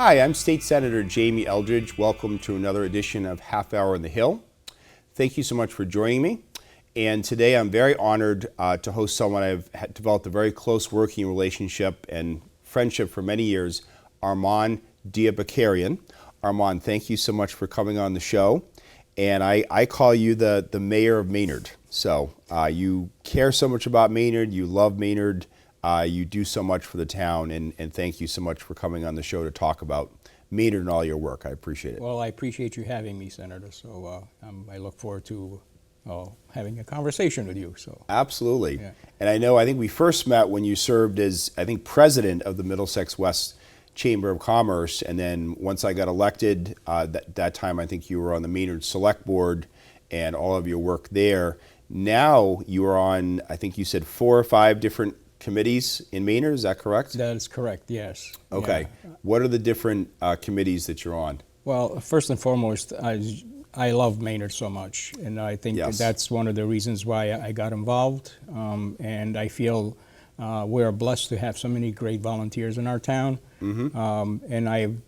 Hi, I'm State Senator Jamie Eldridge. Welcome to another edition of Half Hour on the Hill. Thank you so much for joining me. And today I'm very honored to host someone I've developed a very close working relationship and friendship for many years, Armand Diarbekirian. Armand, thank you so much for coming on the show. And I call you the mayor of Maynard. So you care so much about Maynard, you love Maynard, you do so much for the town, and thank you so much for coming on the show to talk about Maynard and all your work. I appreciate it. Well, I appreciate you having me, Senator. So I look forward to having a conversation with you. So absolutely. Yeah. And I think we first met when you served as, I think, president of the Middlesex West Chamber of Commerce, and then once I got elected, that time I think you were on the Maynard Select Board and all of your work there. Now you are on, I think you said 4 or 5 different committees in Maynard, is that correct? That is correct, yes. Okay. Yeah. What are the different committees that you're on? Well, first and foremost, I love Maynard so much, and I think Yes. that's one of the reasons why I got involved, and I feel we're blessed to have so many great volunteers in our town. Mm-hmm. And I've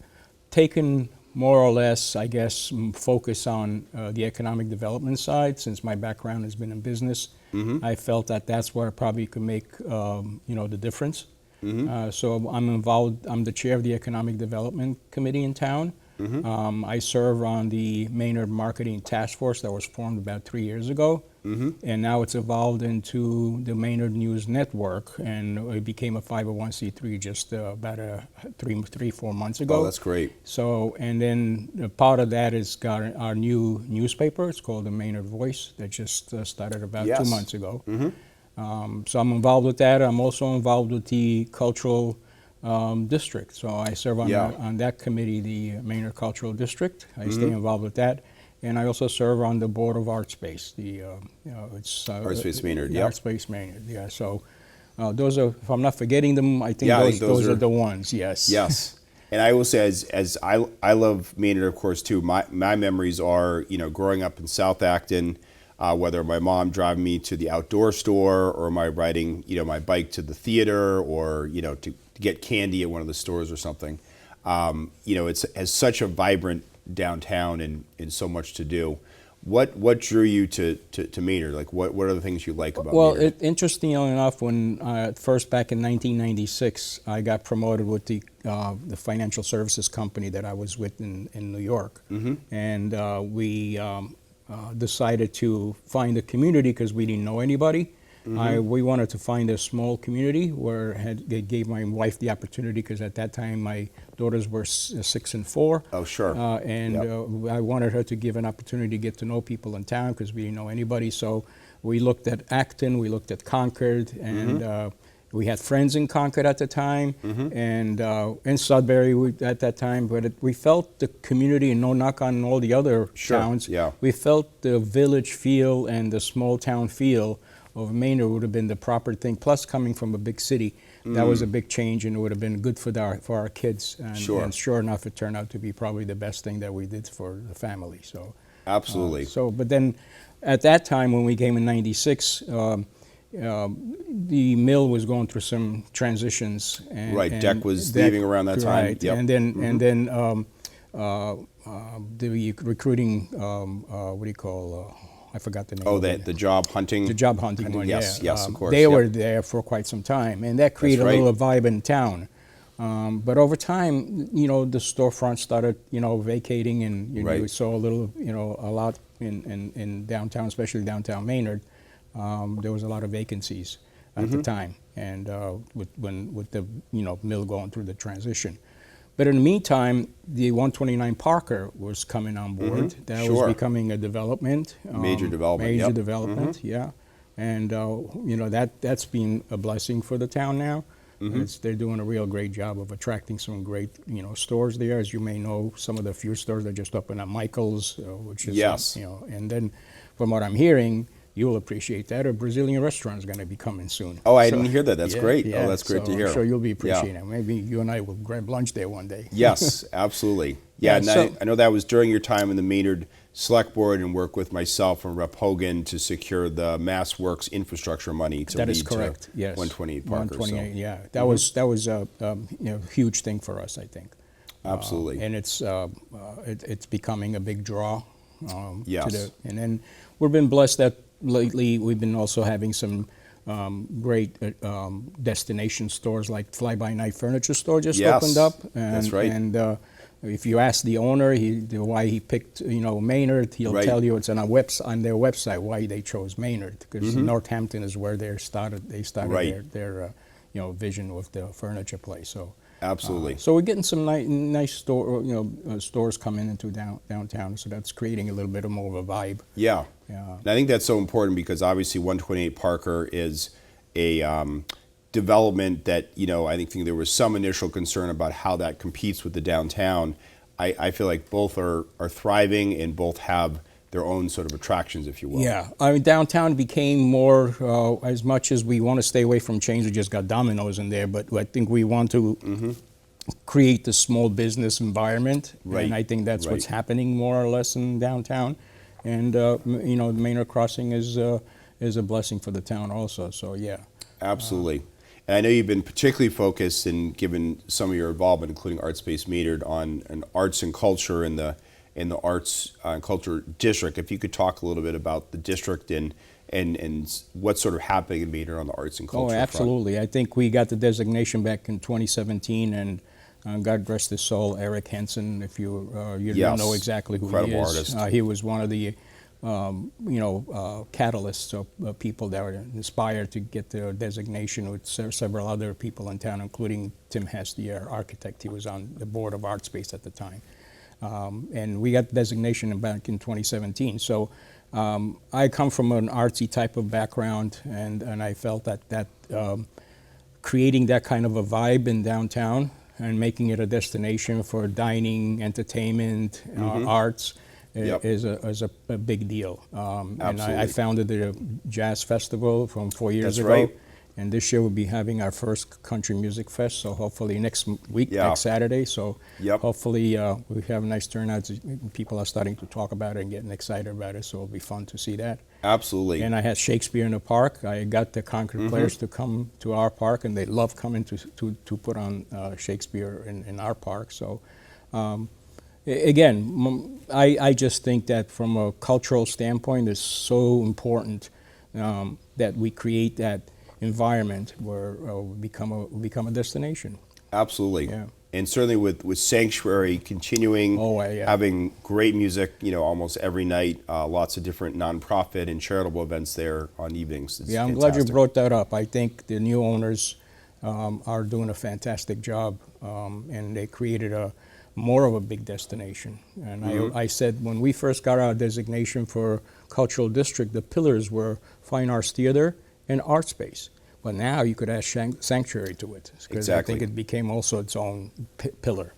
taken more or less, I guess, focus on the economic development side, since my background has been in business. Mm-hmm. I felt that that's where I probably could make the difference. Mm-hmm. So I'm involved. I'm the chair of the Economic Development Committee in town. Mm-hmm. I serve on the Maynard Marketing Task Force that was formed about 3 years ago. Mm-hmm. And now it's evolved into the Maynard News Network, and it became a 501c3 just about 3-4 months ago. Oh, that's great. So, and then part of that is got our new newspaper. It's called the Maynard Voice that just started about Yes. 2 months ago. Mm-hmm. So I'm involved with that. I'm also involved with the cultural district. So I serve on, Yeah. on that committee, the Maynard Cultural District. I stay involved with that. And I also serve on the Board of Art Space. It's Artspace Maynard, the yep. Artspace Maynard, yeah. So those are, if I'm not forgetting them, I think Yeah, I those, think those are are the ones, yes. Yes. And I will say, as I love Maynard, of course, too. My memories are, growing up in South Acton, whether my mom driving me to the outdoor store or my riding, my bike to the theater or, to get candy at one of the stores or something. It has such a vibrant downtown and so much to do. What drew you to Maynard? Like, what are the things you like about Well, Maynard? interestingly enough, when first back in 1996, I got promoted with the financial services company that I was with in New York. Mm-hmm. And we decided to find a community because we didn't know anybody. Mm-hmm. We wanted to find a small community where they gave my wife the opportunity, because at that time my daughters were 6 and 4. Oh, sure. And Yep. I wanted her to give an opportunity to get to know people in town because we didn't know anybody. So we looked at Acton, we looked at Concord, and we had friends in Concord at the time, and in Sudbury at that time. But we felt the community, and no knock on all the other Sure, towns. yeah. We felt the village feel and the small town feel of Maynard would have been the proper thing. Plus, coming from a big city, that was a big change, and it would have been good for our kids. And, Sure. and sure enough, it turned out to be probably the best thing that we did for the family. So Absolutely. but then, at that time when we came in '96, the mill was going through some transitions. And, Right, and Deck was leaving around that time. Right, Yep. and then the recruiting, what do you call? I forgot the name. Oh, of it. the job hunting. The job hunting one, yes, yeah. yes, of course. They Yep. were there for quite some time, and that created right. a little vibe in town. But over time, the storefront started, vacating, and Right. we saw a lot in downtown, especially downtown Maynard. There was a lot of vacancies at the time, and with the mill going through the transition. But in the meantime, the 129 Parker was coming on board. That Sure. was becoming a development. Major development, Major yep. development, yeah. And, that's been a blessing for the town now. They're doing a real great job of attracting some great, stores there. As you may know, some of the few stores that just opened at Michael's, which is, Yes. and then from what I'm hearing, you'll appreciate that. A Brazilian restaurant is going to be coming soon. Oh, I didn't hear that. That's Yeah, great. yeah. Oh, that's great So to hear. I'm sure you'll be Yeah. appreciating it. Maybe you and I will grab lunch there one day. Yes, absolutely. Yeah, Yeah, and so- I know that was during your time in the Maynard Select Board and work with myself and Rep. Hogan to secure the Mass Works infrastructure money to That lead is correct. to Yes. 128 Parker. 128. So. Yeah. That was a huge thing for us, I think. Absolutely. And it's becoming a big draw. Yes. And then we've been blessed that lately we've been also having some great destination stores, like Fly By Night Furniture Store just Yes, opened up. that's right. And if you ask the owner why he picked Maynard, he'll Right. tell you it's on their website why they chose Maynard, because Northampton is where they started Right. their vision with the furniture place. So Absolutely. so we're getting some nice stores coming into downtown, so that's creating a little bit more of a vibe. Yeah. Yeah. And I think that's so important because obviously 128 Parker is a development that, I think there was some initial concern about how that competes with the downtown. I feel like both are thriving and both have their own sort of attractions, if you will. Yeah, I mean, downtown became more, as much as we want to stay away from chains, we just got Domino's in there, but I think we want to create the small business environment. Right. And I think that's what's Right. happening more or less in downtown. And, Maynard Crossing is a blessing for the town also, so yeah. Absolutely. And I know you've been particularly focused and given some of your involvement, including Art Space Maynard, on arts and culture in the arts and culture district. If you could talk a little bit about the district and what's sort of happening in Maynard on the arts and culture Oh, absolutely. I think we got the designation back in 2017, and God rest his soul, Eric Henson, if you Yes. don't know exactly who Incredible he is. artist. He was one of the catalysts of people that were inspired to get the designation with several other people in town, including Tim Hess, the architect. He was on the board of Art Space at the time. And we got the designation back in 2017. So I come from an artsy type of background, and I felt that creating that kind of a vibe in downtown and making it a destination for dining, entertainment, arts Yep. is a big deal. And Absolutely. I founded the Jazz Festival from 4 years That's ago. right. And this year we'll be having our first country music fest, so hopefully next week, Yeah. next Saturday. So Yep. hopefully we have a nice turnout. People are starting to talk about it and getting excited about it, so it'll be fun to see that. Absolutely. And I had Shakespeare in the park. I got the Concord players to come to our park, and they love coming to put on Shakespeare in our park. So again, I just think that from a cultural standpoint, it's so important that we create that environment where we become a destination. Absolutely. Yeah. And certainly with Sanctuary continuing, Yeah. having great music, almost every night, lots of different nonprofit and charitable events there on evenings. It's Yeah, I'm glad you fantastic. brought that up. I think the new owners are doing a fantastic job, and they created more of a big destination. And I said when we first got our designation for cultural district, the pillars were Fine Arts Theater and Art Space. But now you could add Sanctuary to it, because I Exactly. think it became also its own pillar.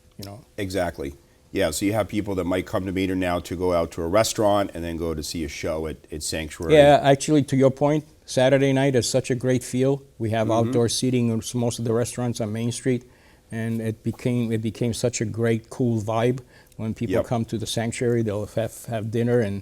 Exactly. Yeah, so you have people that might come to Maynard now to go out to a restaurant and then go to see a show at Sanctuary. Yeah, actually, to your point, Saturday night is such a great feel. We have outdoor seating in most of the restaurants on Main Street, and it became such a great, cool vibe. When people Yep. come to the Sanctuary, they'll have dinner, and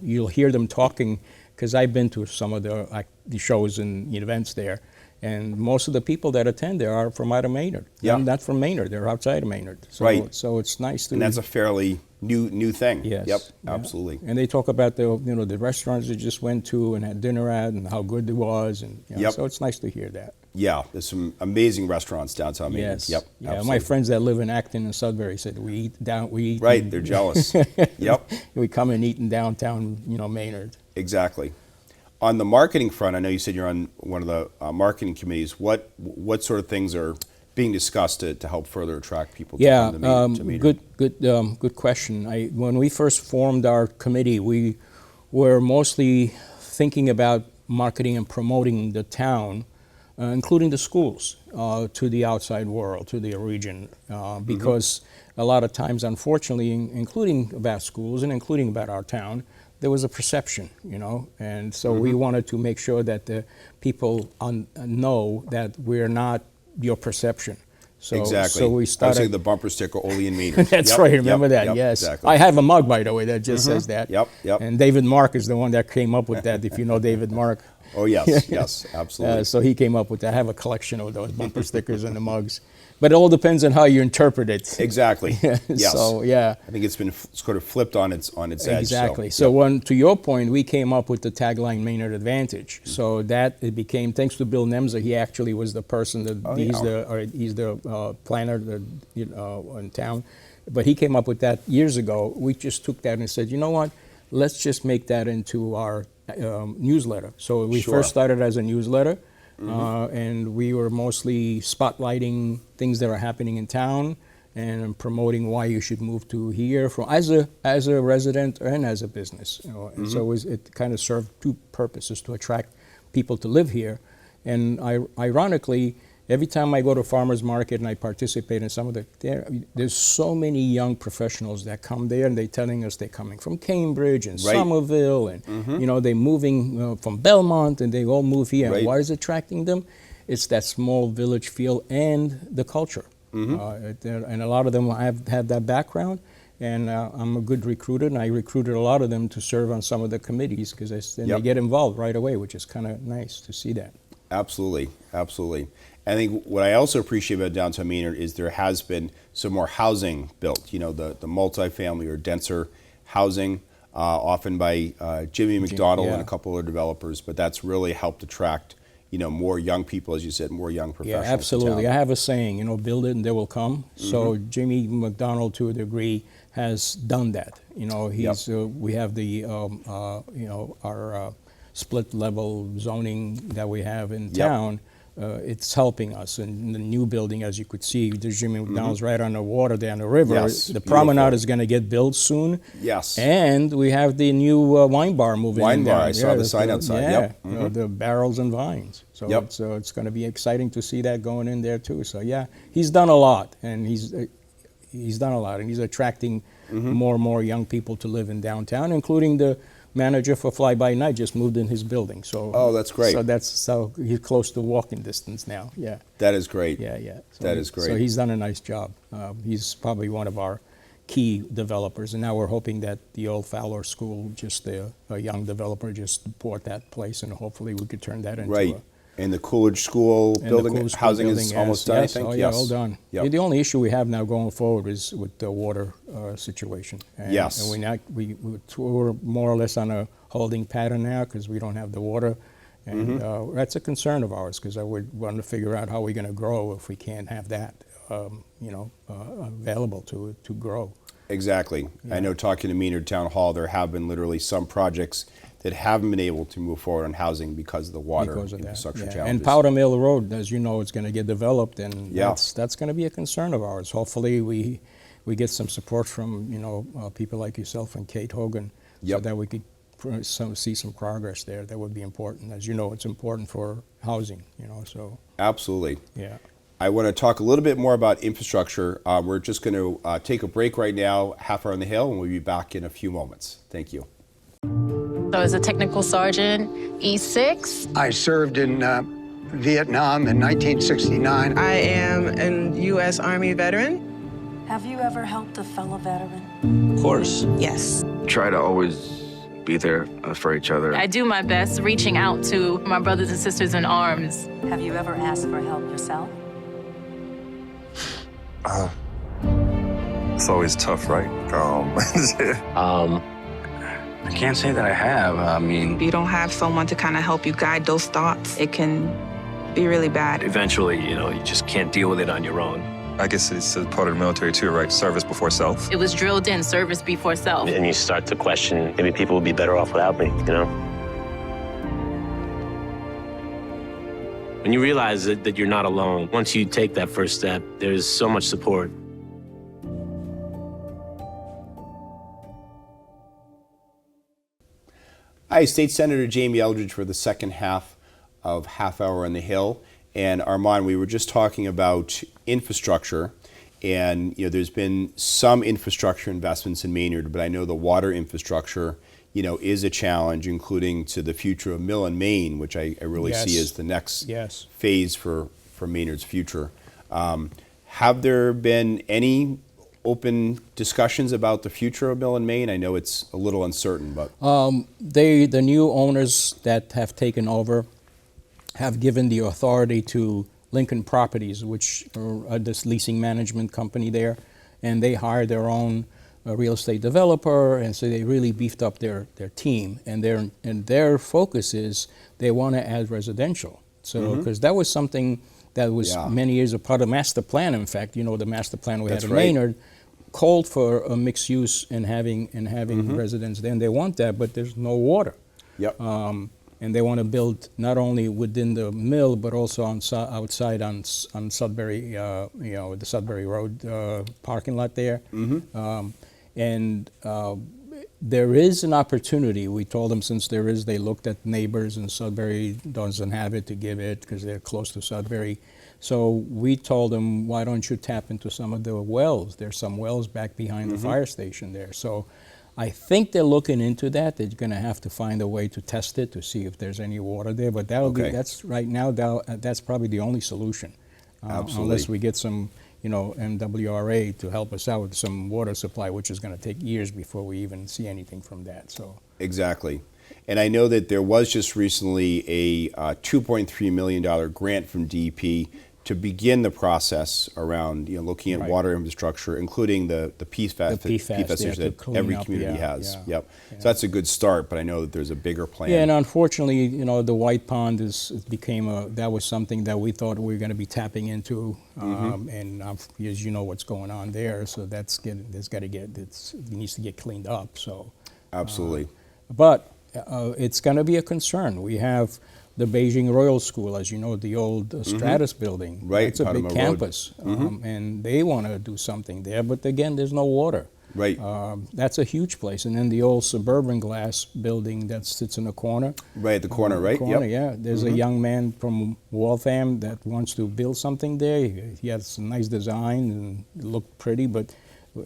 you'll hear them talking, because I've been to some of the shows and events there, and most of the people that attend there are from out of Maynard. Yeah. They're not from Maynard; they're outside of Maynard. So, Right. So it's nice to. And that's a fairly new thing. Yes. Yep, Yeah. absolutely. And they talk about the restaurants they just went to and had dinner at, and how good it was, and Yep. so it's nice to hear that. Yeah, there's some amazing restaurants downtown Maynard. Yes. Yep, Yeah. absolutely. My friends that live in Acton and Sudbury said we eat. Right, they're jealous. Yep, We come and eat in downtown, Maynard. exactly. On the marketing front, I know you said you're on one of the marketing committees. What sort of things are being discussed to help further attract people to Yeah, come to Maynard? good question. When we first formed our committee, we were mostly thinking about marketing and promoting the town, including the schools, to the outside world, to the region, because a lot of times, unfortunately, including about schools and including about our town, there was a perception, and so we wanted to make sure that the people know that we're not your perception. So, Exactly. So we I would say started. the bumper sticker, Ole and Maynard. That's Yep, right. yep, Remember that? yep, Yes. Exactly. I have a mug, by the way, that just says that. Yep. And David Mark is the one that came up with that. If you know David Mark. Oh, yes, absolutely. So he came up with that. I have a collection of those bumper stickers and the mugs. But it all depends on how you interpret it. Exactly. Yes. So yeah. I think it's been sort of flipped on its edge. Exactly. So to your point, we came up with the tagline Maynard Advantage. So that it became, thanks to Bill Nemza, he actually was the person that he's the planner in town. But he came up with that years ago. We just took that and said, you know what? Let's just make that into our newsletter. So we first started as a newsletter. And we were mostly spotlighting things that are happening in town and promoting why you should move to here as a resident and as a business. And so it kind of served two purposes: to attract people to live here, and ironically, every time I go to farmers market and I participate in some of there's so many young professionals that come there, and they're telling us they're coming from Cambridge and Somerville, and they're moving from Belmont, and they all move here. And what is attracting them? It's that small village feel and the culture. And a lot of them have had that background. And I'm a good recruiter, and I recruited a lot of them to serve on some of the committees, because they get involved right away, which is kind of nice to see that. Absolutely, absolutely. I think what I also appreciate about downtown Maynard is there has been some more housing built, the multifamily or denser housing, often by Jimmy McDonald and a couple of developers, but that's really helped attract, more young people, as you said, more young professionals. Yeah, absolutely. I have a saying, build it and they will come. So Jimmy McDonald, to a degree, has done that. We have the, our split level zoning that we have in town. It's helping us. In the new building, as you could see, there's Jimmy McDonald's right on the water there on the river. Yes, the promenade is going to get built soon. Yes. And we have the new wine bar moving in. Wine bar, I saw the sign outside. Yeah, the barrels and vines. So it's going to be exciting to see that going in there too. So yeah, he's done a lot, and he's done a lot, and he's attracting more and more young people to live in downtown, including the manager for Fly By Night just moved in his building. So that's great. So he's close to walking distance now. Yeah. That is great. Yeah. So that is great. So he's done a nice job. He's probably one of our key developers, and now we're hoping that the old Fowler School, just a young developer, just bought that place, and hopefully we could turn that into And the Coolidge School building, housing is almost done, I think? Oh, yeah, all done. Yep. The only issue we have now going forward is with the water situation. And, And we're more or less on a holding pattern now because we don't have the water. And that's a concern of ours, because I would want to figure out how we're going to grow if we can't have that, available to grow. Exactly. Yeah. I know, talking to Maynard Town Hall, there have been literally some projects that haven't been able to move forward on housing because of the water infrastructure challenges. And Powder Mill Road, as you know, is going to get developed, and that's going to be a concern of ours. Hopefully we get some support from people like yourself and Kate Hogan, so that we could see some progress there. That would be important. As you know, it's important for housing. So absolutely. Yeah. I want to talk a little bit more about infrastructure. We're just going to take a break right now, half hour on the Hill, and we'll be back in a few moments. Thank you. So as a technical sergeant, E6. I served in Vietnam in 1969. I am a U.S. Army veteran. Have you ever helped a fellow veteran? Of course. Yes. Try to always be there for each other. I do my best reaching out to my brothers and sisters in arms. Have you ever asked for help yourself? It's always tough, right? I can't say that I have. I mean, if you don't have someone to kind of help you guide those thoughts, it can be really bad. Eventually, you just can't deal with it on your own. I guess it's a part of the military too, right? Service before self. It was drilled in, service before self. And you start to question, maybe people would be better off without me, When you realize that you're not alone, once you take that first step, there's so much support. Hi, State Senator Jamie Eldridge for the second half of Half Hour on the Hill. And Armand, we were just talking about infrastructure, and there's been some infrastructure investments in Maynard, but I know the water infrastructure, is a challenge, including to the future of Mill and Main, which I really see as the next phase for Maynard's future. Have there been any open discussions about the future of Mill and Main? I know it's a little uncertain, but the new owners that have taken over have given the authority to Lincoln Properties, which are this leasing management company there, and they hired their own real estate developer, and so they really beefed up their team. And their focus is they want to add residential. So because that was something that was many years a part of the master plan. In fact, you know, the master plan we had in Maynard called for a mixed use and having residents there, and they want that, but there's no water. Yep. And they want to build not only within the mill, but also outside on Sudbury, you know, the Sudbury Road parking lot there. There is an opportunity. We told them since there is, they looked at neighbors, and Sudbury doesn't have it to give it because they're close to Sudbury. So we told them, why don't you tap into some of the wells? There's some wells back behind the fire station there. So I think they're looking into that. They're going to have to find a way to test it to see if there's any water there. But that'll be, that's right now, that's probably the only solution. Absolutely. Unless we get some, you know, MWRA to help us out with some water supply, which is going to take years before we even see anything from that. So exactly. And I know that there was just recently a $2.3 million grant from DEP to begin the process around, you know, looking at water infrastructure, including the PFAS issues that every community has. Yep. So that's a good start, but I know that there's a bigger plan. Yeah, and unfortunately, you know, the White Pond that was something that we thought we were going to be tapping into, and as you know what's going on there, so it needs to get cleaned up. So absolutely. But it's going to be a concern. We have the Beijing Royal School, as you know, the old Stratus building. Right. It's a big campus, and they want to do something there, but again, there's no water. Right. That's a huge place. And then the old Suburban Glass building that sits in the corner. Right at the corner, right? Corner, yeah. There's a young man from Waltham that wants to build something there. He has a nice design and it looked pretty, but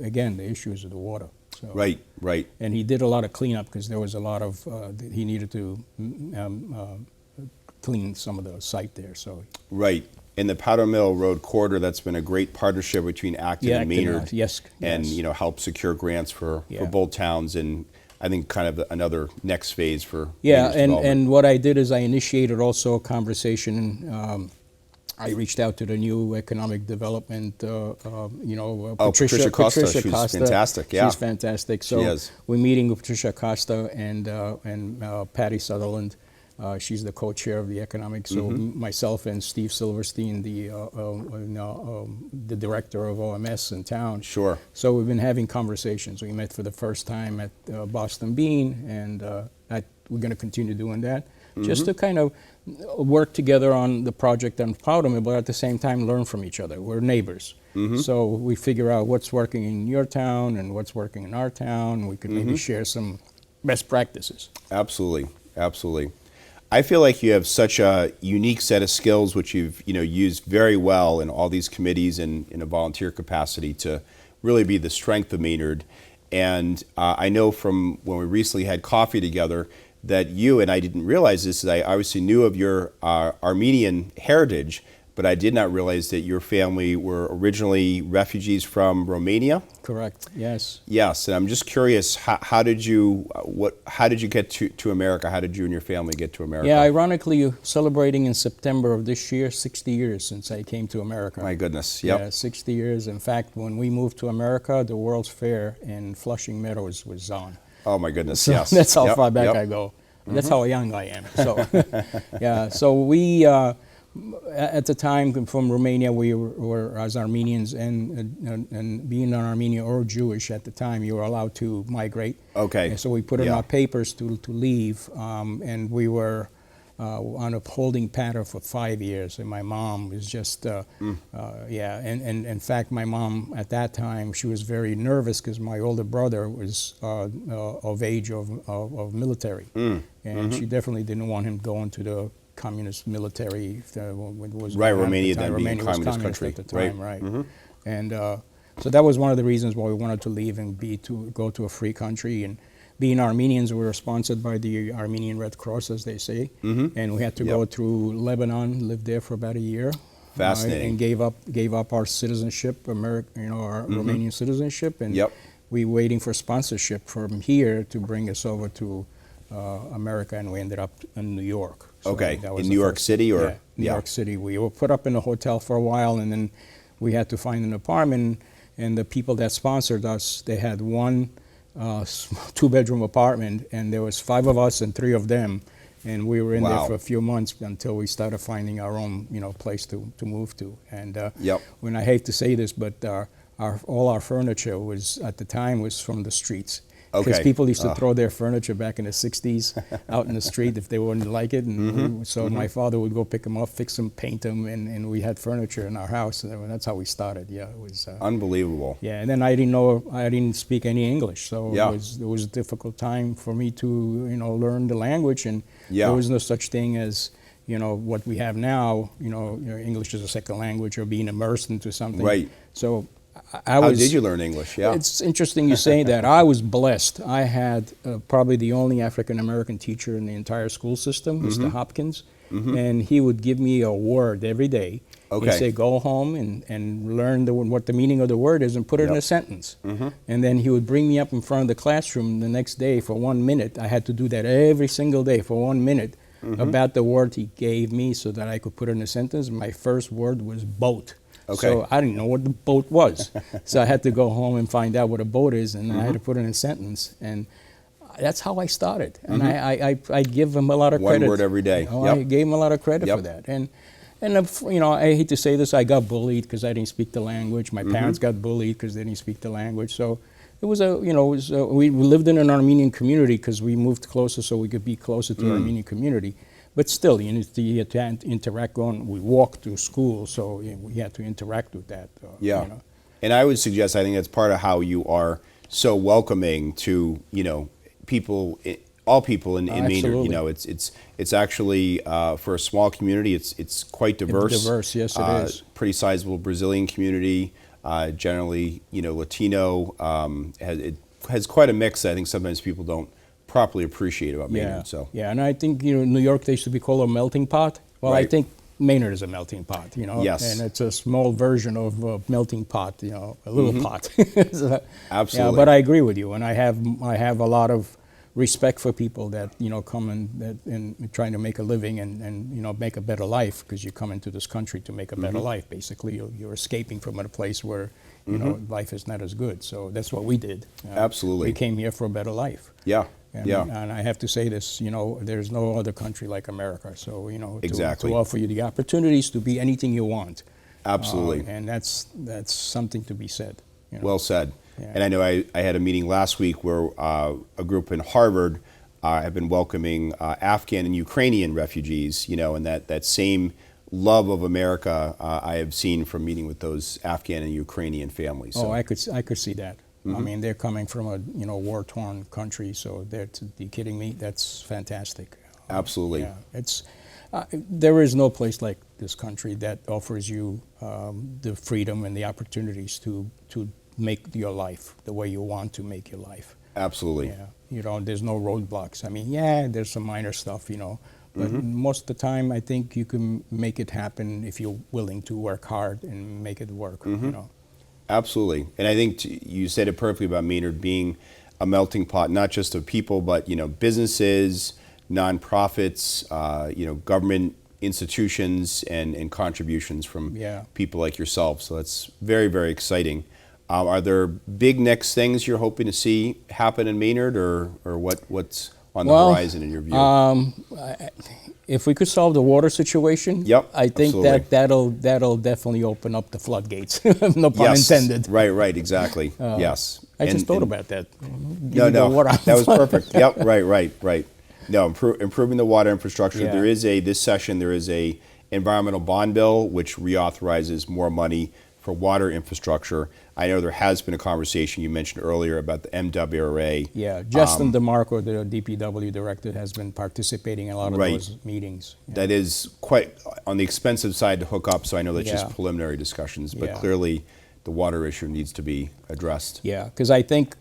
again, the issue is the water. So, right, right. And he did a lot of cleanup because there was a lot of, he needed to clean some of the site there. So right. In the Powder Mill Road corridor, that's been a great partnership between Acton and Maynard. And you know, help secure grants for both towns, and I think kind of another next phase for and what I did is I initiated also a conversation. I reached out to the new economic development, Patricia Costa. She's fantastic. Yeah, she's fantastic. So we're meeting with Patricia Costa and Patty Sutherland. She's the co-chair of the economic. So myself and Steve Silverstein, the director of OMS in town. Sure. So we've been having conversations. We met for the first time at Boston Bean, and we're going to continue doing that, just to kind of work together on the project on Powder Mill, but at the same time learn from each other. We're neighbors. So we figure out what's working in your town and what's working in our town. We could maybe share some best practices. Absolutely, absolutely. I feel like you have such a unique set of skills, which you've used very well in all these committees and in a volunteer capacity to really be the strength of Maynard. And I know from when we recently had coffee together that you, and I didn't realize this, I obviously knew of your Armenian heritage, but I did not realize that your family were originally refugees from Romania. Correct. Yes. Yes, and I'm just curious, how did you get to America? How did you and your family get to America? Yeah, ironically, celebrating in September of this year, 60 years since I came to America. My goodness. Yep. Yeah, 60 years. In fact, when we moved to America, the World's Fair in Flushing Meadows was on. Oh my goodness. So yes. That's how far back I go. That's how young I am. So, yeah. So we. At the time, from Romania, we were as Armenians, and being an Armenian or Jewish at the time, you were allowed to migrate. Okay. And so we put in our papers to leave, and we were on a holding pattern for 5 years. And my mom was just, and in fact, my mom at that time, she was very nervous because my older brother was of age of military, and she definitely didn't want him going to the communist military. Romania then being a communist country at the time, right? And so that was one of the reasons why we wanted to leave and go to a free country. And being Armenians, we were sponsored by the Armenian Red Cross, as they say, and we had to go through Lebanon, lived there for about a year. Fascinating. And gave up our citizenship, our Romanian citizenship, and we were waiting for sponsorship from here to bring us over to America, and we ended up in New York. So okay, in New York City, or New Yeah. York City. We were put up in a hotel for a while, and then we had to find an apartment. And the people that sponsored us, they had one two-bedroom apartment, and there was 5 of us and 3 of them. And we were in there Wow. for a few months until we started finding our own, place to move to. And Yep. when I hate to say this, but all our furniture was at the time was from the streets. Because Okay. people used to throw their furniture back in the 60s out in the street if they wouldn't like it. And so my father would go pick them up, fix them, paint them, and we had furniture in our house. And that's how we started. Yeah, it was. Unbelievable. Yeah, and then I didn't speak any English, so Yeah. it was a difficult time for me to learn the language, and Yeah. there was no such thing as what we have now. English as a second language or being immersed into something. Right. So How did you learn English? Yeah. It's interesting you say that. I was blessed. I had probably the only African American teacher in the entire school system, Mr. Hopkins, and he would give me a word every day. Okay. He'd say, go home and learn what the meaning of the word is and put it in a sentence. And then he would bring me up in front of the classroom the next day for 1 minute. I had to do that every single day for 1 minute about the word he gave me so that I could put it in a sentence. My first word was boat. Okay. So I didn't know what the boat was. So I had to go home and find out what a boat is, and I had to put it in a sentence. And that's how I started. And I give him a lot of One credit. word every day. You know, Yep. I gave him a lot of credit Yep. for that. And I hate to say this, I got bullied because I didn't speak the language. My parents got bullied because they didn't speak the language. So it was we lived in an Armenian community because we moved closer so we could be closer to the Armenian community. But still, you had to interact we walked to school, so we had to interact with that. Yeah. And I would suggest, I think that's part of how you are so welcoming to, people, all people in Maynard. Absolutely. It's actually, for a small community, it's quite diverse. It's diverse, yes, it is. Pretty sizable Brazilian community, generally, Latino. It has quite a mix that I think sometimes people don't properly appreciate about Maynard. So. Yeah, and I think, New York, they used to be called a melting pot. Well, I Right. think Maynard is a melting pot, Yes. and it's a small version of a melting pot, a little pot. So, Absolutely. Yeah, but I agree with you, and I have a lot of respect for people that come and trying to make a living and make a better life, because you come into this country to make a better life. Basically, you're escaping from a place where life is not as good. So that's what we did. Absolutely. We came here for a better life. Yeah. And I have to say this, there's no other country like America. So, Exactly. to offer you the opportunities to be anything you want. Absolutely. And that's something to be said. Well said. Yeah. And I know I had a meeting last week where a group in Harvard have been welcoming Afghan and Ukrainian refugees, and that same love of America I have seen from meeting with those Afghan and Ukrainian families. So. Oh, I could see that. I mean, they're coming from a war-torn country, so are you kidding me? That's fantastic. Absolutely. Yeah, there is no place like this country that offers you the freedom and the opportunities to make your life the way you want to make your life. Absolutely. Yeah, there's no roadblocks. I mean, there's some minor stuff, but most of the time, I think you can make it happen if you're willing to work hard and make it work. Absolutely. And I think you said it perfectly about Maynard being a melting pot, not just of people, but, businesses, nonprofits, government institutions and contributions from people like yourself. So that's very, very exciting. Are there big next things you're hoping to see happen in Maynard, or what's on the horizon in your view? If we could solve the water situation, I think absolutely. that'll definitely open up the floadgates. No pun intended. Right, exactly. Yes. I just thought about that. No, that was perfect. Yep, right. No, improving the water infrastructure. Yeah. This session there is a environmental bond bill which reauthorizes more money for water infrastructure. I know there has been a conversation you mentioned earlier about the MWRA. Yeah, Justin DeMarco, the DPW director, has been participating in a lot of those meetings. Yeah. That is quite on the expensive side to hook up, so I know that's just preliminary discussions, but clearly the water issue needs to be addressed. Yeah, because I think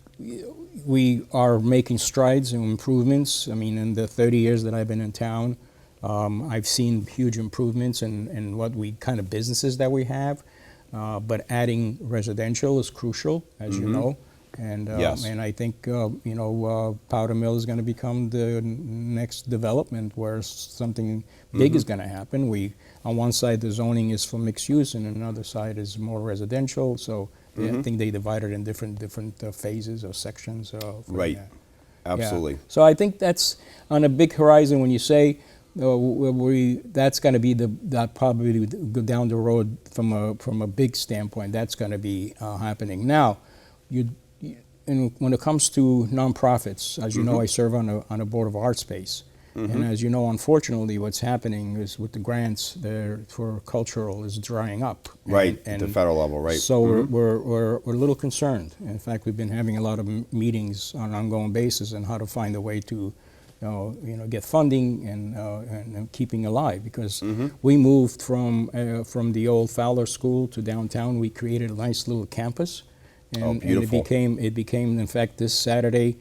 we are making strides and improvements. I mean, in the 30 years that I've been in town, I've seen huge improvements in what kind of businesses that we have. But adding residential is crucial, as you know. And Yes. and I think Powder Mill is going to become the next development where something big is going to happen. On one side the zoning is for mixed use, and on another side is more residential. So I think they divide it in different phases or sections. For Right. that. Absolutely. Yeah. So I think that's on a big horizon. When you say that's going to be that probably go down the road from a big standpoint, that's going to be happening. Now, when it comes to nonprofits, as you know, I serve on a board of ArtSpace. And as you know, unfortunately, what's happening is with the grants there for cultural is drying up. Right, at the federal level, right. So we're a little concerned. In fact, we've been having a lot of meetings on an ongoing basis on how to find a way to get funding and keeping alive, because we moved from the old Fowler School to downtown. We created a nice little campus. And beautiful. it became, in fact, this Saturday,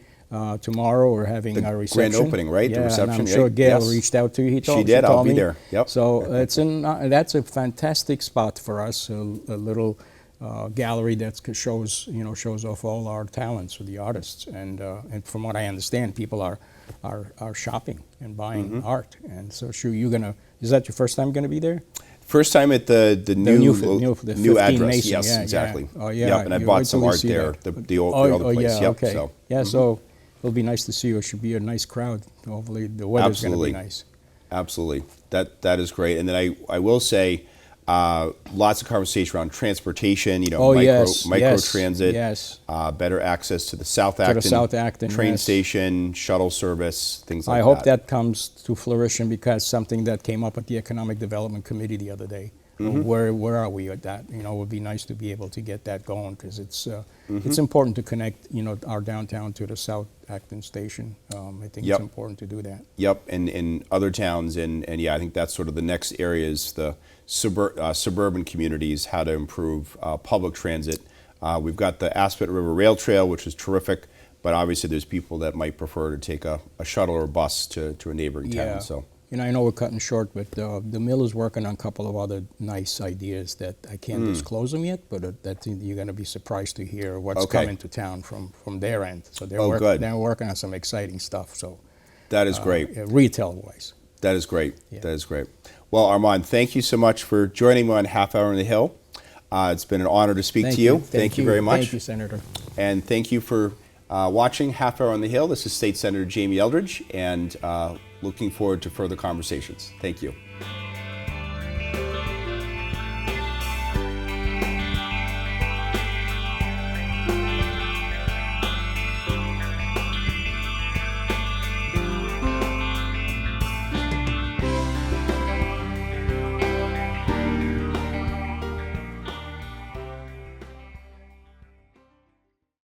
tomorrow we're having our reception. Grand opening, right? Yeah, The reception. and I'm sure Gail Yes. reached out to you. She did. I'll be me. there. Yep. So that's a fantastic spot for us. A little gallery that shows off all our talents for the artists. And from what I understand, people are shopping and buying art. And so, is that your first time gonna be there? First time at the new 15 address. Mason, Yes, yeah, exactly. yeah. Oh, yeah. Yep, and I You bought wait some till you art see there. that. The other place. Yeah, Yep. okay. So. Yeah, so it'll be nice to see you. It should be a nice crowd. Hopefully the weather's going to be nice. Absolutely. That is great. And then I will say, lots of conversation around transportation, micro transit, yes. Better access to the South Acton train yes. station, shuttle service, things like that. I hope that comes to fruition, because something that came up at the Economic Development Committee the other day. Where are we at that? It would be nice to be able to get that going, because it's important to connect our downtown to the South Acton station. I think it's important to do that. Yep, and in other towns, and yeah, I think that's sort of the next area is the suburban communities, how to improve public transit. We've got the Aspet River Rail Trail, which is terrific, but obviously there's people that might prefer to take a shuttle or bus to a neighboring town. So. I know we're cutting short, but the mill is working on a couple of other nice ideas that I can't disclose them yet, but that you're going to be surprised to hear what's coming to town from their end. So they're working on some exciting stuff. So that is great. Retail-wise. That is great. Yeah. That is great. Well, Armand, thank you so much for joining me on Half Hour on the Hill. It's been an honor to speak to you. Thank you very much. Thank you, Senator. And thank you for watching Half Hour on the Hill. This is State Senator Jamie Eldridge, and looking forward to further conversations. Thank you.